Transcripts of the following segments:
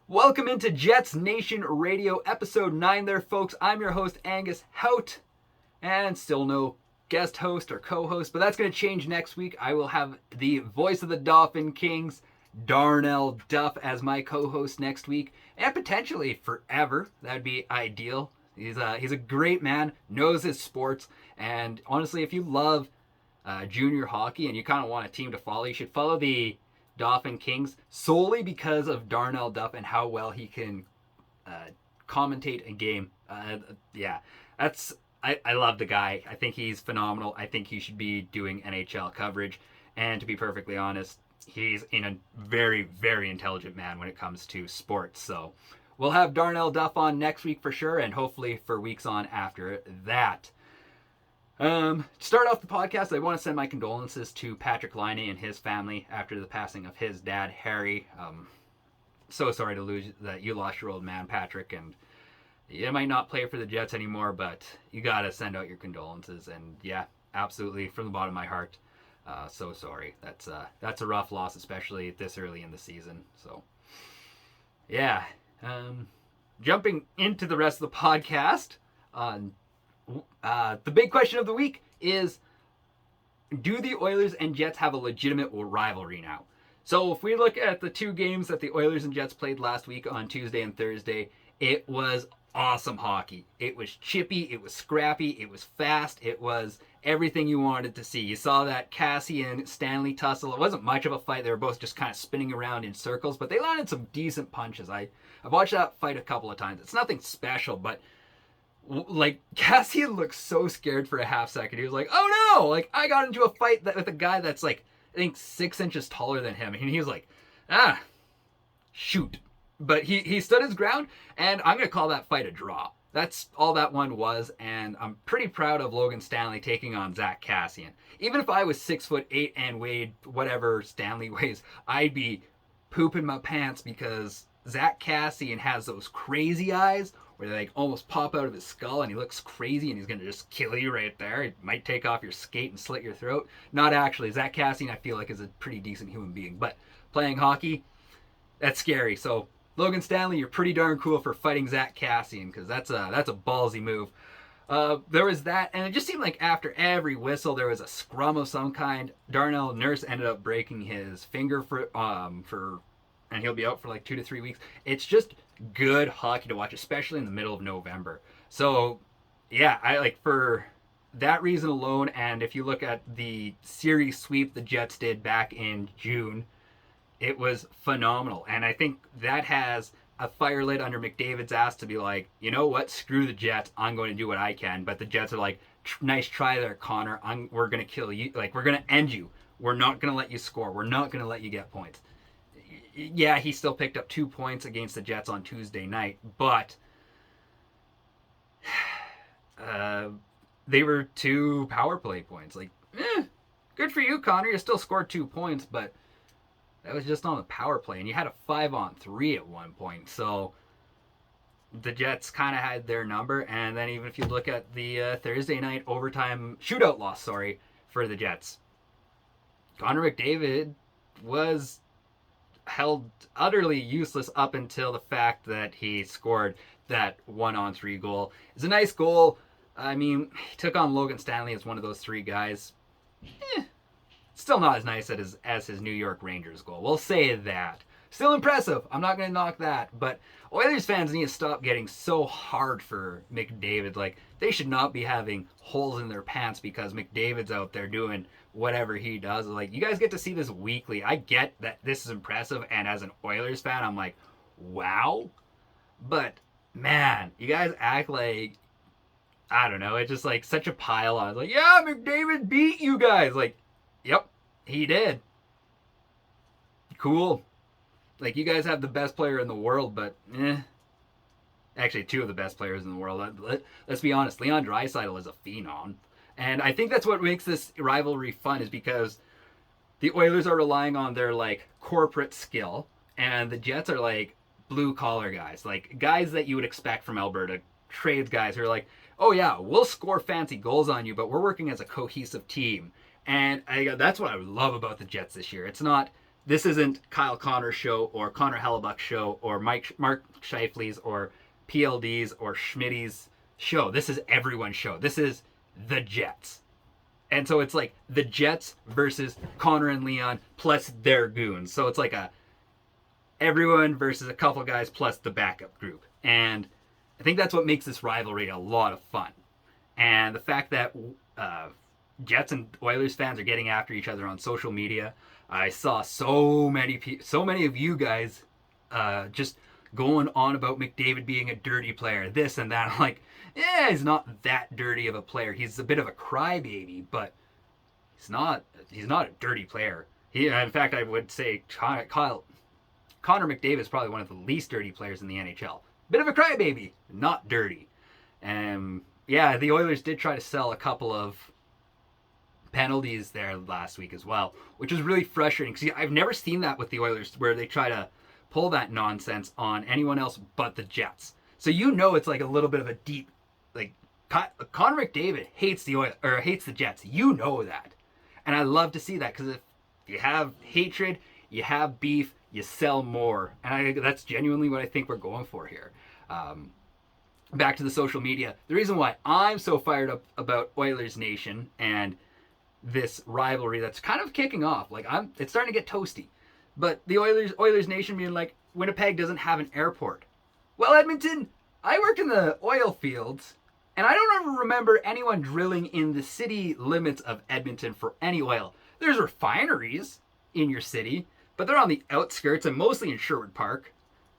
Welcome into Jets Nation Radio, episode 9 there, folks. I'm your host, Angus Hout, and still no guest host or co-host, but that's going to change next week. I will have the voice of the Dauphin Kings, Darnell Duff, as my co-host next week, and potentially forever. That'd be ideal. He's a great man, knows his sports, and honestly, if you love junior hockey and you kind of want a team to follow, you should follow the Dauphin Kings solely because of Darnell Duff and how well he can commentate a game. I love the guy. I think he's phenomenal. I think he should be doing NHL coverage. And to be perfectly honest, he's a very, very intelligent man when it comes to sports. So we'll have Darnell Duff on next week for sure, and hopefully for weeks on after that. To start off the podcast, I want to send my condolences to Patrick Laine and his family after the passing of his dad, Harry. So sorry to lose that you lost your old man, Patrick, and you might not play for the Jets anymore, but you gotta send out your condolences. And yeah, absolutely, from the bottom of my heart, so sorry. That's a rough loss, especially this early in the season. So yeah, jumping into the rest of the podcast. The big question of the week is, do the Oilers and Jets have a legitimate rivalry now? So if we look at the two games that the Oilers and Jets played last week on Tuesday and Thursday, it was awesome hockey. It was chippy, it was scrappy, it was fast, it was everything you wanted to see. You saw that Cassie and Stanley tussle. It wasn't much of a fight. They were both just kind of spinning around in circles, but they landed some decent punches. I've watched that fight a couple of times. It's nothing special, but like, Cassian looked so scared for a half second. He was like, oh no, like, I got into a fight with a guy that's like, I think 6 inches taller than him. And he was like, shoot. But he stood his ground, and I'm going to call that fight a draw. That's all that one was, and I'm pretty proud of Logan Stanley taking on Zach Cassian. Even if I was 6'8" and weighed whatever Stanley weighs, I'd be pooping my pants because Zach Cassian has those crazy eyes where they like almost pop out of his skull, and he looks crazy, and he's going to just kill you right there. He might take off your skate and slit your throat. Not actually. Zach Cassian, I feel like, is a pretty decent human being. But playing hockey, that's scary. So, Logan Stanley, you're pretty darn cool for fighting Zach Cassian, because that's a ballsy move. There was that, and it just seemed like after every whistle, there was a scrum of some kind. Darnell Nurse ended up breaking his finger and he'll be out for like 2 to 3 weeks. It's just good hockey to watch, especially in the middle of November. So, yeah, I like for that reason alone, and if you look at the series sweep the Jets did back in June, it was phenomenal. And I think that has a fire lit under McDavid's ass to be like, you know what, screw the Jets, I'm going to do what I can. But the Jets are like, nice try there, Connor. We're going to kill you. Like, we're going to end you. We're not going to let you score. We're not going to let you get points. Yeah, he still picked up 2 points against the Jets on Tuesday night, but they were 2 power play points. Like, good for you, Connor. You still scored 2 points, but that was just on the power play, and you had a 5-on-3 at one point. So the Jets kind of had their number, and then even if you look at the Thursday night overtime shootout loss, for the Jets, Connor McDavid was held utterly useless up until the fact that he scored that 1-on-3 goal. It's a nice goal. I mean, he took on Logan Stanley as one of those 3 guys. Still not as nice as his New York Rangers goal. We'll say that. Still impressive. I'm not going to knock that. But Oilers fans need to stop getting so hard for McDavid. Like, they should not be having holes in their pants because McDavid's out there doing whatever he does. Like, you guys get to see this weekly. I get that this is impressive, and as an Oilers fan, I'm like, wow. But, man, you guys act like, I don't know, it's just like such a pile on. It's like, yeah, McDavid beat you guys. Like, yep, he did. Cool. Like, you guys have the best player in the world, but actually 2 of the best players in the world. Let's be honest, Leon Draisaitl is a phenom. And I think that's what makes this rivalry fun, is because the Oilers are relying on their, like, corporate skill, and the Jets are, like, blue-collar guys. Like, guys that you would expect from Alberta, trades guys who are like, oh, yeah, we'll score fancy goals on you, but we're working as a cohesive team. And that's what I love about the Jets this year. It's not this isn't Kyle Connor's show or Connor Hellebuck's show or Mark Scheifele's or PLD's or Schmitty's show. This is everyone's show. This is the Jets. And so it's like the Jets versus Connor and Leon plus their goons. So it's like a everyone versus a couple guys plus the backup group. And I think that's what makes this rivalry a lot of fun. And the fact that Jets and Oilers fans are getting after each other on social media. I saw so many of you guys just going on about McDavid being a dirty player, this and that. I'm like, yeah, he's not that dirty of a player. He's a bit of a crybaby, but he's not a dirty player. In fact, I would say Connor McDavid is probably one of the least dirty players in the NHL. Bit of a crybaby, not dirty. And yeah, the Oilers did try to sell a couple of penalties there last week as well, which is really frustrating because I've never seen that with the Oilers where they try to pull that nonsense on anyone else but the Jets. So it's like a little bit of a deep, like Connor McDavid hates the Jets. You know that, and I love to see that because if you have hatred, you have beef, you sell more, and that's genuinely what I think we're going for here. Back to the social media. The reason why I'm so fired up about Oilers Nation and this rivalry that's kind of kicking off, it's starting to get toasty. But the Oilers Nation being like, Winnipeg doesn't have an airport. Well, Edmonton, I worked in the oil fields, and I don't ever remember anyone drilling in the city limits of Edmonton for any oil. There's refineries in your city, but they're on the outskirts and mostly in Sherwood Park.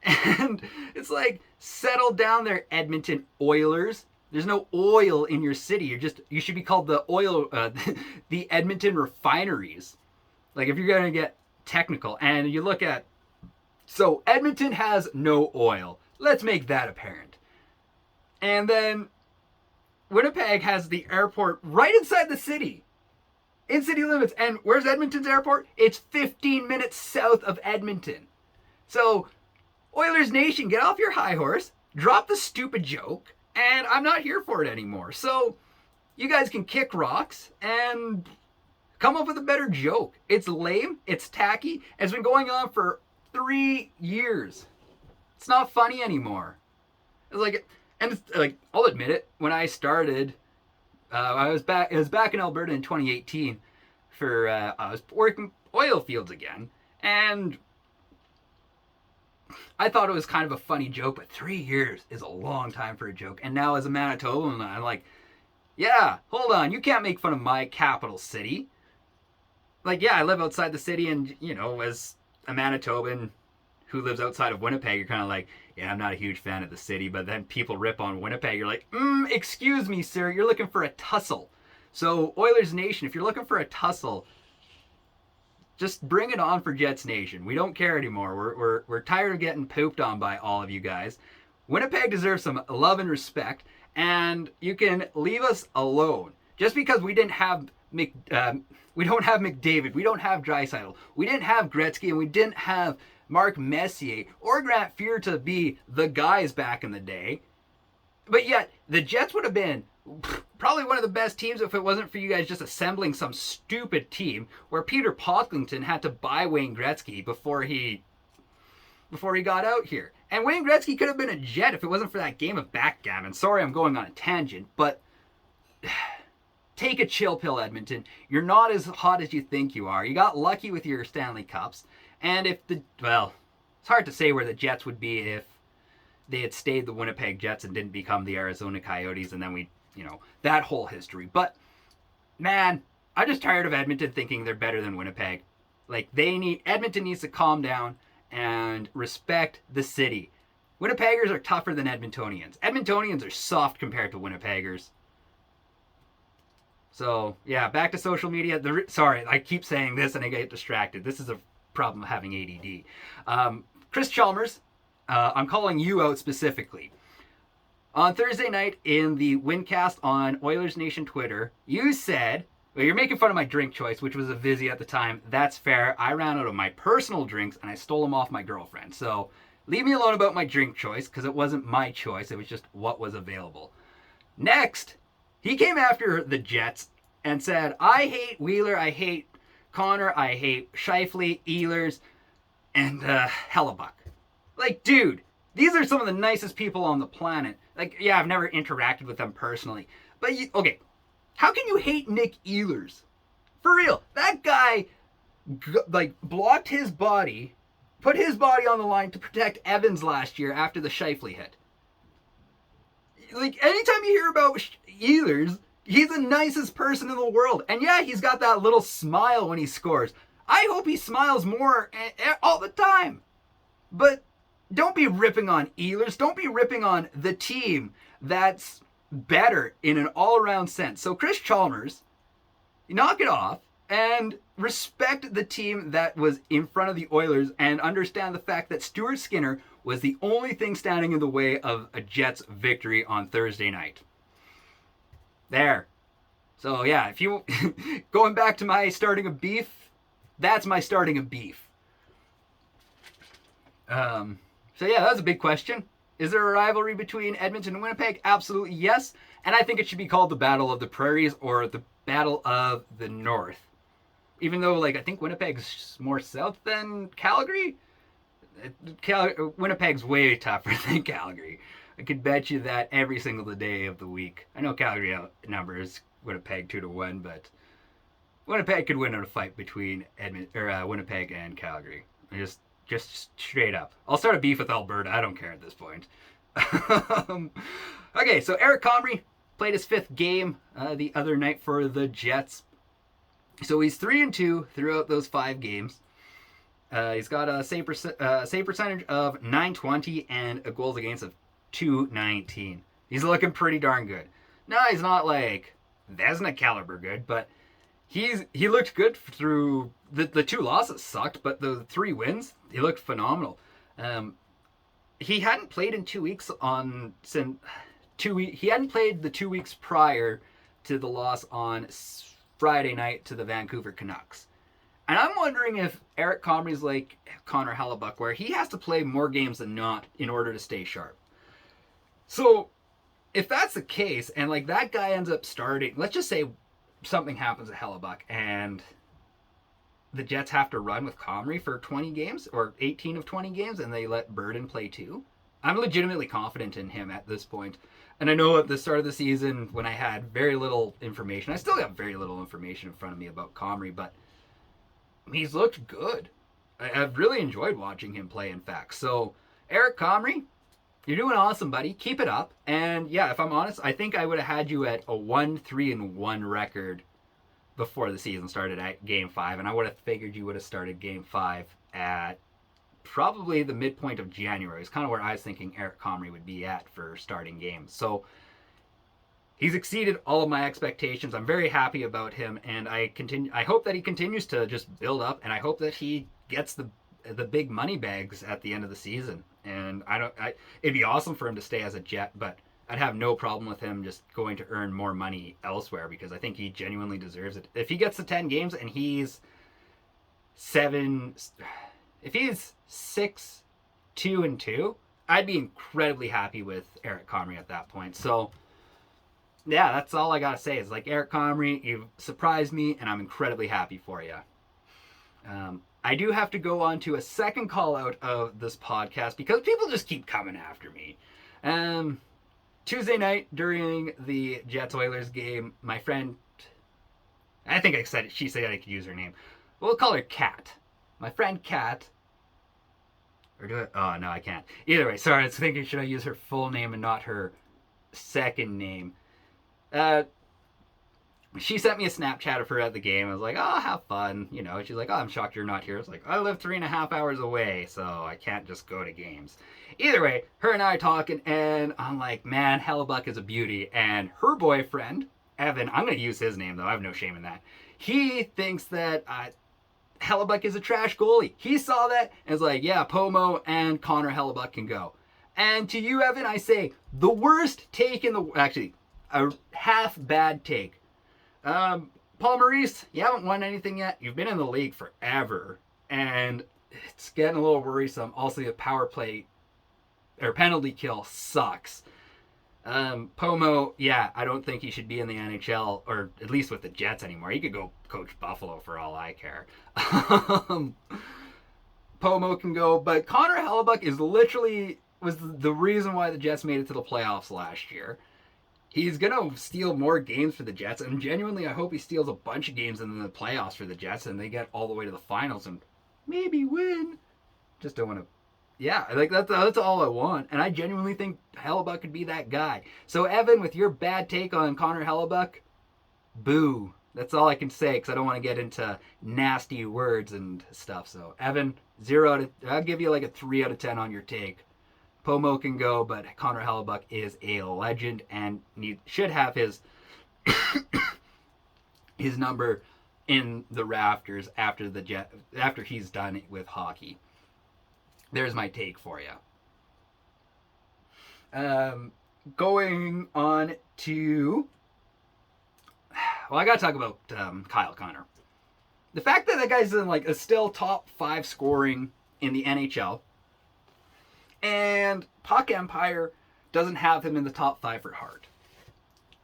And it's like, settle down there, Edmonton Oilers. There's no oil in your city. You should be called the Edmonton refineries. Like if you're going to get technical and you look at, so Edmonton has no oil. Let's make that apparent. And then Winnipeg has the airport right inside the city. In city limits. And where's Edmonton's airport? It's 15 minutes south of Edmonton. So Oilers Nation, get off your high horse. Drop the stupid joke. And I'm not here for it anymore. So you guys can kick rocks and come up with a better joke. It's lame. It's tacky. And it's been going on for 3 years. It's not funny anymore. It's like, I'll admit it. When I started, it was back in Alberta in 2018 I was working oil fields again. And I thought it was kind of a funny joke, but 3 years is a long time for a joke. And now as a Manitoban, I'm like, yeah, hold on. You can't make fun of my capital city. Like, yeah, I live outside the city, and, as a Manitoban who lives outside of Winnipeg, you're kind of like, yeah, I'm not a huge fan of the city. But then people rip on Winnipeg. You're like, excuse me, sir. You're looking for a tussle. So Oilers Nation, if you're looking for a tussle, just bring it on for Jets Nation. We don't care anymore. We're tired of getting pooped on by all of you guys. Winnipeg deserves some love and respect, and you can leave us alone. Just because we didn't have we don't have McDavid, we don't have Draisaitl, we didn't have Gretzky, and we didn't have Mark Messier or Grant Fuhr to be the guys back in the day. But yet, the Jets would have been probably one of the best teams if it wasn't for you guys just assembling some stupid team where Peter Pocklington had to buy Wayne Gretzky before he got out here. And Wayne Gretzky could have been a Jet if it wasn't for that game of backgammon. Sorry, I'm going on a tangent, but take a chill pill, Edmonton. You're not as hot as you think you are. You got lucky with your Stanley Cups. And it's hard to say where the Jets would be if they had stayed the Winnipeg Jets and didn't become the Arizona Coyotes, and then that whole history. But, man, I'm just tired of Edmonton thinking they're better than Winnipeg. Edmonton needs to calm down and respect the city. Winnipeggers are tougher than Edmontonians. Edmontonians are soft compared to Winnipeggers. So, yeah, back to social media. Sorry, I keep saying this and I get distracted. This is a problem of having ADD. Chris Chalmers, I'm calling you out specifically. On Thursday night in the Windcast on Oilers Nation Twitter, you said, well, you're making fun of my drink choice, which was a Vizzy at the time. That's fair. I ran out of my personal drinks and I stole them off my girlfriend. So leave me alone about my drink choice because it wasn't my choice. It was just what was available. Next, he came after the Jets and said, I hate Wheeler. I hate Connor, I hate Scheifele, Ehlers, and Hellebuck. Like, dude, these are some of the nicest people on the planet. Like, yeah, I've never interacted with them personally. But, okay, how can you hate Nick Ehlers? For real, that guy, like, blocked his body, put his body on the line to protect Evans last year after the Scheifele hit. Like, anytime you hear about Ehlers, he's the nicest person in the world. And yeah, he's got that little smile when he scores. I hope he smiles more all the time. But don't be ripping on Ehlers. Don't be ripping on the team that's better in an all-around sense. So Chris Chalmers, knock it off and respect the team that was in front of the Oilers and understand the fact that Stuart Skinner was the only thing standing in the way of a Jets victory on Thursday night. There. So yeah, if you going back to my starting a beef, that's my starting a beef. So yeah, that was a big question. Is there a rivalry between Edmonton and Winnipeg? Absolutely yes. And I think it should be called the Battle of the Prairies or the Battle of the North. Even though, like, I think Winnipeg's more south than Calgary. Winnipeg's way tougher than Calgary. I could bet you that every single day of the week. I know Calgary outnumbers Winnipeg 2-1, but Winnipeg could win in a fight between Winnipeg and Calgary. Just straight up. I'll start a beef with Alberta. I don't care at this point. Okay, so Eric Comrie played his 5th game the other night for the Jets. So he's 3-2 throughout those 5 games. He's got a save percentage of .920 and a goals against of .219. He's looking pretty darn good. No, he's not like Vezina caliber good, but he looked good through the 2 losses sucked, but the 3 wins, he looked phenomenal. He hadn't played in 2 weeks he hadn't played the 2 weeks prior to the loss on Friday night to the Vancouver Canucks. And I'm wondering if Eric Comrie's like Connor Hellebuck, where he has to play more games than not in order to stay sharp. So, if that's the case, and like that guy ends up starting, let's just say something happens to Hellebuck, and the Jets have to run with Comrie for 20 games, or 18 of 20 games, and they let Burden play 2. I'm legitimately confident in him at this point. And I know at the start of the season, when I had very little information, I still have very little information in front of me about Comrie, but he's looked good. I've really enjoyed watching him play, in fact. So, Eric Comrie, you're doing awesome, buddy. Keep it up. And yeah, if I'm honest, I think I would have had you at a 1-3-1 record before the season started at Game 5. And I would have figured you would have started Game 5 at probably the midpoint of January. It's kind of where I was thinking Eric Comrie would be at for starting games. So he's exceeded all of my expectations. I'm very happy about him, and I hope that he continues to just build up, and I hope that he gets the big money bags at the end of the season. And it'd be awesome for him to stay as a Jet, but I'd have no problem with him just going to earn more money elsewhere, because I think he genuinely deserves it. If he gets to 10 games and he's 6-2-2, I'd be incredibly happy with Eric Comrie at that point. So yeah, that's all I gotta say is, like, Eric Comrie, you've surprised me, and I'm incredibly happy for you. I do have to go on to a second call out of this podcast because people just keep coming after me. Tuesday night during the Jets-Oilers game, my friend, I think she said I could use her name. We'll call her Kat. My friend Kat, or do I? Oh, no, I can't. Either way, sorry, I was thinking, should I use her full name and not her second name? She sent me a Snapchat of her at the game. I was like, oh, have fun. You know, she's like, oh, I'm shocked you're not here. I was like, I live 3.5 hours away, so I can't just go to games. Either way, her and I are talking, and I'm like, man, Hellebuck is a beauty. And her boyfriend, Evan, I'm going to use his name, though. I have no shame in that. He thinks that Hellebuck is a trash goalie. He saw that and was like, yeah, Pomo and Connor Hellebuck can go. And to you, Evan, I say, the worst take in the... Actually, a half bad take. Paul Maurice, you haven't won anything yet. You've been in the league forever, and it's getting a little worrisome. Also, the power play or penalty kill sucks. Pomo, yeah, I don't think he should be in the NHL, or at least with the Jets anymore. He could go coach Buffalo for all I care. um, Pomo can go, but Connor Hellebuck is literally was the reason why the Jets made it to the playoffs last year. He's gonna steal more games for the Jets, and genuinely, I hope he steals a bunch of games in the playoffs for the Jets, and they get all the way to the finals and maybe win. Just don't want to. Yeah, like that's all I want, and I genuinely think Hellebuck could be that guy. So Evan, with your bad take on Connor Hellebuck, boo. That's all I can say because I don't want to get into nasty words and stuff. So Evan, 0 out of I'll give you like a 3 out of 10 on your take. Pomo can go, but Connor Hellebuck is a legend and should have his his number in the rafters after he's done with hockey. There's my take for you. Going on to, well, I gotta talk about Kyle Connor. The fact that guy's in like a still top 5 scoring in the NHL, and Puck Empire doesn't have him in the top 5 for Hart.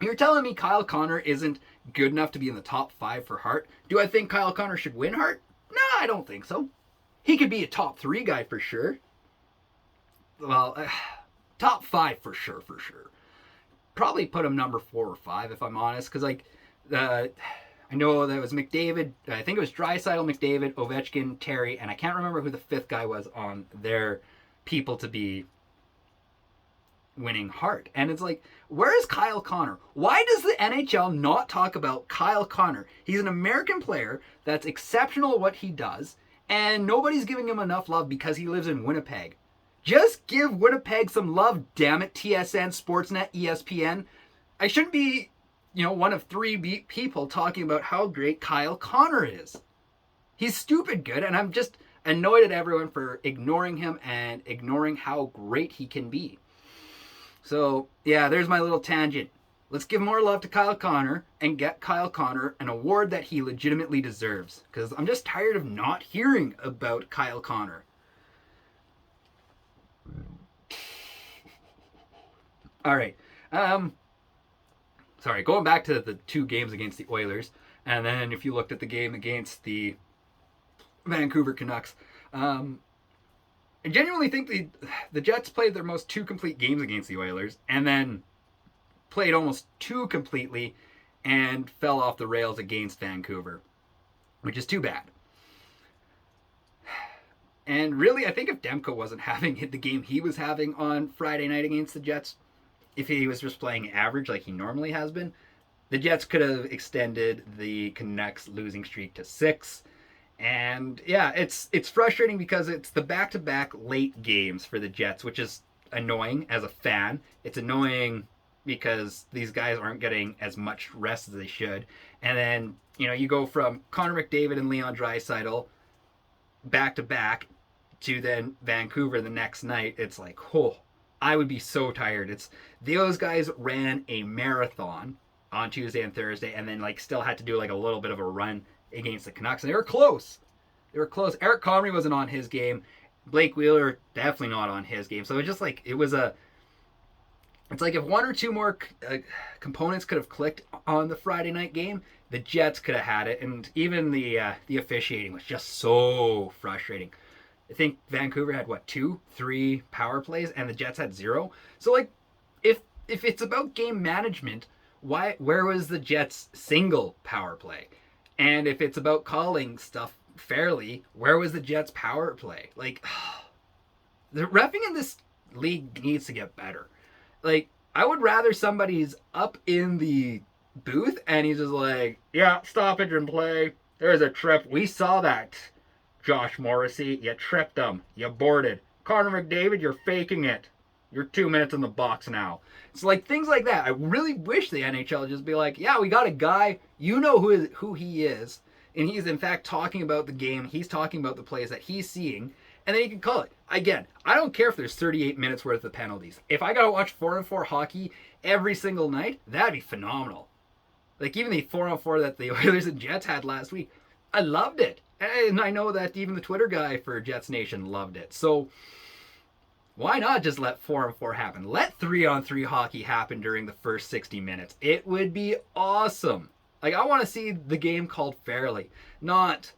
You're telling me Kyle Connor isn't good enough to be in the top 5 for Hart? Do I think Kyle Connor should win Hart? No, I don't think so. He could be a top 3 guy for sure. Well, top 5 for sure. Probably put him number 4 or 5 if I'm honest, because like I know that was McDavid. I think it was Draisaitl, McDavid, Ovechkin, Terry, and I can't remember who the 5th guy was on their people to be winning Hart. And it's like, where is Kyle Connor? Why does the NHL not talk about Kyle Connor? He's an American player that's exceptional at what he does, and nobody's giving him enough love because he lives in Winnipeg. Just give Winnipeg some love, damn it, TSN, Sportsnet, ESPN. I shouldn't be, one of 3 people talking about how great Kyle Connor is. He's stupid good, and I'm just annoyed at everyone for ignoring him and ignoring how great he can be. So, yeah, there's my little tangent. Let's give more love to Kyle Connor and get Kyle Connor an award that he legitimately deserves. Because I'm just tired of not hearing about Kyle Connor. All right. Sorry, going back to the 2 games against the Oilers. And then if you looked at the game against the Vancouver Canucks, I genuinely think the Jets played their most 2 complete games against the Oilers, and then played almost too completely and fell off the rails against Vancouver, which is too bad. And really, I think if Demko wasn't having the game he was having on Friday night against the Jets, if he was just playing average like he normally has been, the Jets could have extended the Canucks losing streak to 6. And yeah, it's frustrating because it's the back-to-back late games for the Jets, which is annoying as a fan. It's annoying because these guys aren't getting as much rest as they should. And then, you go from Connor McDavid and Leon Draisaitl back-to-back to then Vancouver the next night. It's like, I would be so tired. Those guys ran a marathon on Tuesday and Thursday and then still had to do a little bit of a run against the Canucks, and they were close. Eric Comrie wasn't on his game. Blake Wheeler definitely not on his game. So it's just it's like if 1 or 2 more components could have clicked on the Friday night game, the Jets could have had it. And even the officiating was just so frustrating. I think Vancouver had 2, 3 power plays, and the Jets had 0. So if it's about game management, where was the Jets' single power play? And if it's about calling stuff fairly, where was the Jets' power play? The reffing in this league needs to get better. I would rather somebody's up in the booth and he's just yeah, stoppage and play. There's a trip. We saw that, Josh Morrissey. You tripped him. You boarded. Connor McDavid, you're faking it. You're 2 minutes in the box now. It's things like that. I really wish the NHL would just be yeah, we got a guy, who he is, and he's in fact talking about the game, he's talking about the plays that he's seeing, and then he can call it. Again, I don't care if there's 38 minutes worth of penalties. If I gotta watch 4-on-4 hockey every single night, that'd be phenomenal. Even the 4-on-4 that the Oilers and Jets had last week, I loved it. And I know that even the Twitter guy for Jets Nation loved it. So Why not just let 4-on-4 happen? Let 3-on-3 hockey happen during the first 60 minutes. It would be awesome. Like, I want to see the game called fairly, not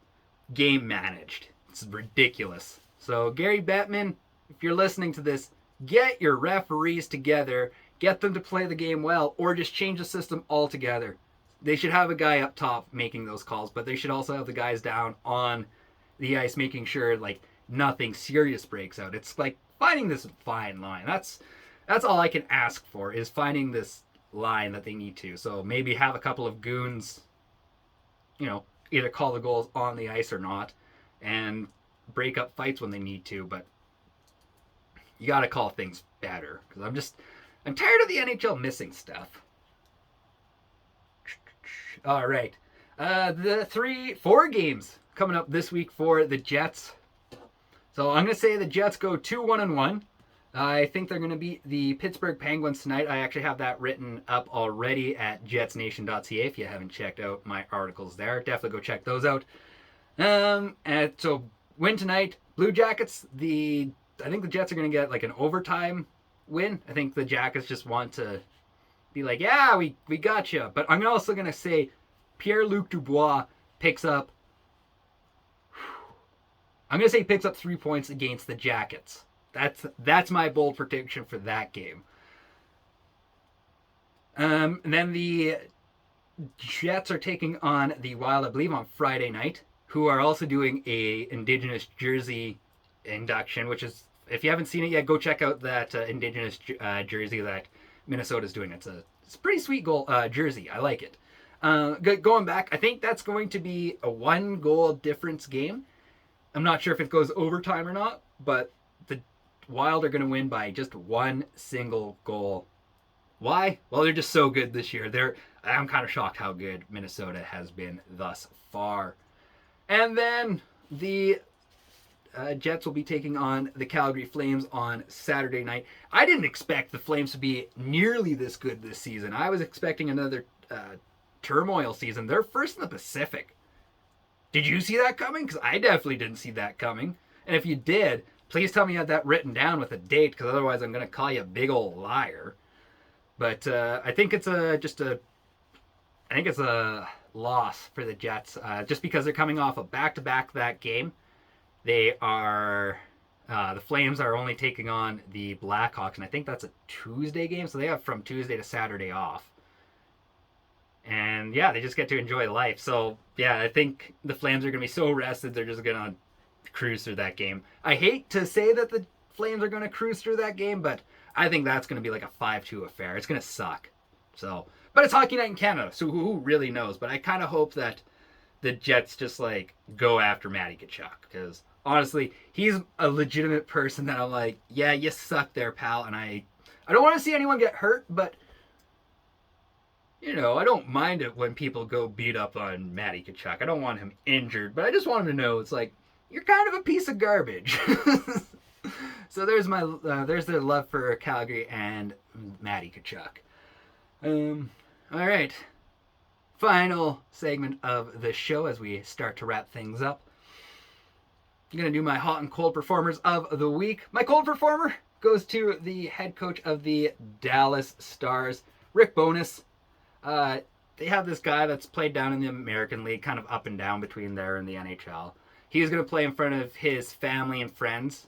game managed. It's ridiculous. So, Gary Bettman, if you're listening to this, get your referees together, get them to play the game well, or just change the system altogether. They should have a guy up top making those calls, but they should also have the guys down on the ice making sure, like, nothing serious breaks out. It's like finding this fine line. That's all I can ask for, is finding this line that they need to. So maybe have a couple of goons, either call the goals on the ice or not, and break up fights when they need to. But you got to call things better, because I'm tired of the NHL missing stuff. All right, the 4 games coming up this week for the Jets. So I'm going to say the Jets go 2-1-1. I think they're going to beat the Pittsburgh Penguins tonight. I actually have that written up already at jetsnation.ca. If you haven't checked out my articles there, definitely go check those out. And so win tonight. Blue Jackets, I think the Jets are going to get like an overtime win. I think the Jackets just want to be like, yeah, we got you. But I'm also going to say Pierre-Luc Dubois picks up 3 points against the Jackets. That's my bold prediction for that game. And then the Jets are taking on the Wild, I believe, on Friday night, who are also doing a Indigenous jersey induction, which is, if you haven't seen it yet, go check out that Indigenous jersey that Minnesota's doing. It's a pretty sweet jersey. I like it. Going back, I think that's going to be a 1-goal difference game. I'm not sure if it goes overtime or not, but the Wild are going to win by just 1 single goal. Why? Well, they're just so good this year. I'm kind of shocked how good Minnesota has been thus far. And then the Jets will be taking on the Calgary Flames on Saturday night. I didn't expect the Flames to be nearly this good this season. I was expecting another turmoil season. They're first in the Pacific. Did you see that coming? Because I definitely didn't see that coming. And if you did, please tell me you had that written down with a date, because otherwise I'm going to call you a big old liar. But I think it's a loss for the Jets, just because they're coming off a back-to-back that game. The Flames are only taking on the Blackhawks, and I think that's a Tuesday game, so they have from Tuesday to Saturday off. And yeah, they just get to enjoy life. So yeah, I think the Flames are going to be so rested, they're just going to cruise through that game. I hate to say that the Flames are going to cruise through that game, but I think that's going to be like a 5-2 affair. It's going to suck. So, but it's Hockey Night in Canada, so who really knows? But I kind of hope that the Jets just like go after Matty Tkachuk, because honestly, he's a legitimate person that I'm like, yeah, you suck there, pal. And I don't want to see anyone get hurt, but I don't mind it when people go beat up on Matty Tkachuk. I don't want him injured, but I just want him to know it's like, you're kind of a piece of garbage. So there's their love for Calgary and Matty Tkachuk. All right. Final segment of the show as we start to wrap things up. I'm going to do my hot and cold performers of the week. My cold performer goes to the head coach of the Dallas Stars, Rick Bowness. They have this guy that's played down in the American League, kind of up and down between there and the NHL. He's going to play in front of his family and friends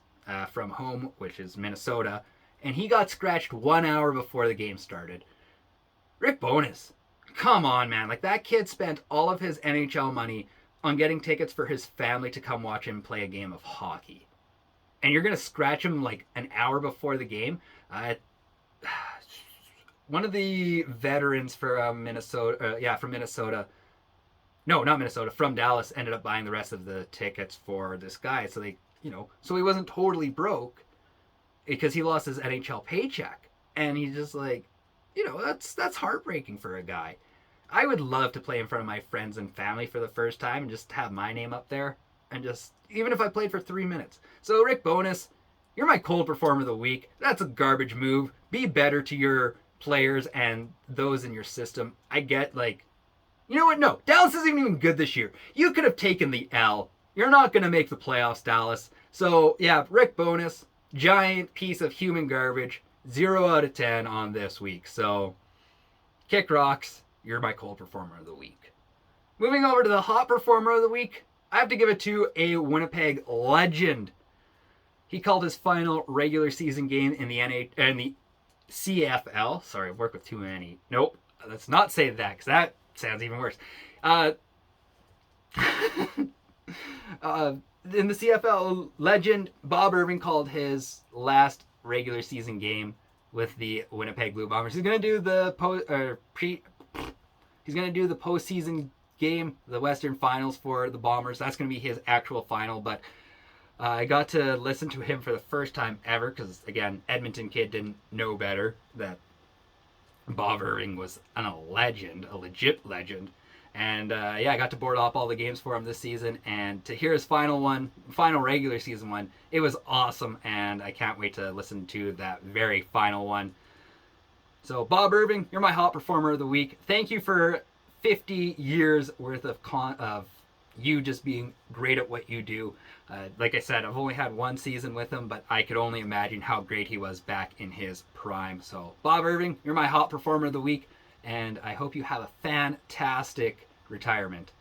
from home, which is Minnesota, and he got scratched 1 hour before the game started. Rick Bowness, come on, man. Like, that kid spent all of his NHL money on getting tickets for his family to come watch him play a game of hockey. And you're going to scratch him like an hour before the game? One of the veterans from Minnesota. No, not Minnesota, from Dallas, ended up buying the rest of the tickets for this guy. So so he wasn't totally broke because he lost his NHL paycheck. And he's just like, that's heartbreaking for a guy. I would love to play in front of my friends and family for the first time and just have my name up there. And just, even if I played for 3 minutes. So Rick Bowness, you're my cold performer of the week. That's a garbage move. Be better to your players and those in your system. I get, you know what? No, Dallas isn't even good this year. You could have taken the L. You're not going to make the playoffs, Dallas. So, yeah, Rick Bowness, giant piece of human garbage. 0 out of 10 on this week. So, kick rocks. You're my cold performer of the week. Moving over to the hot performer of the week, I have to give it to a Winnipeg legend. He called his final regular season game in the CFL. Sorry, I work with too many. Nope, let's not say that because that sounds even worse. In the CFL, legend Bob Irving called his last regular season game with the Winnipeg Blue Bombers. He's gonna do the postseason game, the Western Finals for the Bombers. That's gonna be his actual final, but I got to listen to him for the first time ever because, again, Edmonton kid didn't know better that Bob Irving was a legend, a legit legend. And I got to board up all the games for him this season. And to hear his final regular season one, it was awesome. And I can't wait to listen to that very final one. So, Bob Irving, you're my hot performer of the week. Thank you for 50 years worth of you just being great at what you do. Like I said, I've only had one season with him, but I could only imagine how great he was back in his prime. So, Bob Irving, you're my hot performer of the week, and I hope you have a fantastic retirement.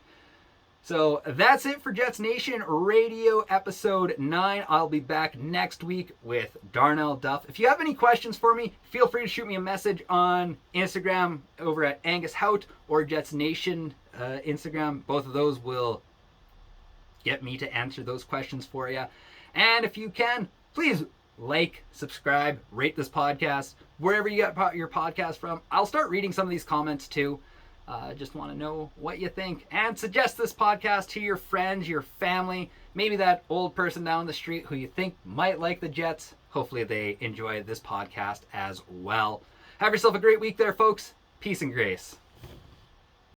So that's it for Jets Nation Radio episode 9. I'll be back next week with Darnell Duff. If you have any questions for me, feel free to shoot me a message on Instagram over at Angus Hout or Jets Nation Instagram. Both of those will get me to answer those questions for you. And if you can, please like, subscribe, rate this podcast wherever you get your podcast from. I'll start reading some of these comments too. Just want to know what you think, and suggest this podcast to your friends, your family, maybe that old person down the street who you think might like the Jets. Hopefully they enjoy this podcast as well. Have yourself a great week there, folks. Peace and grace.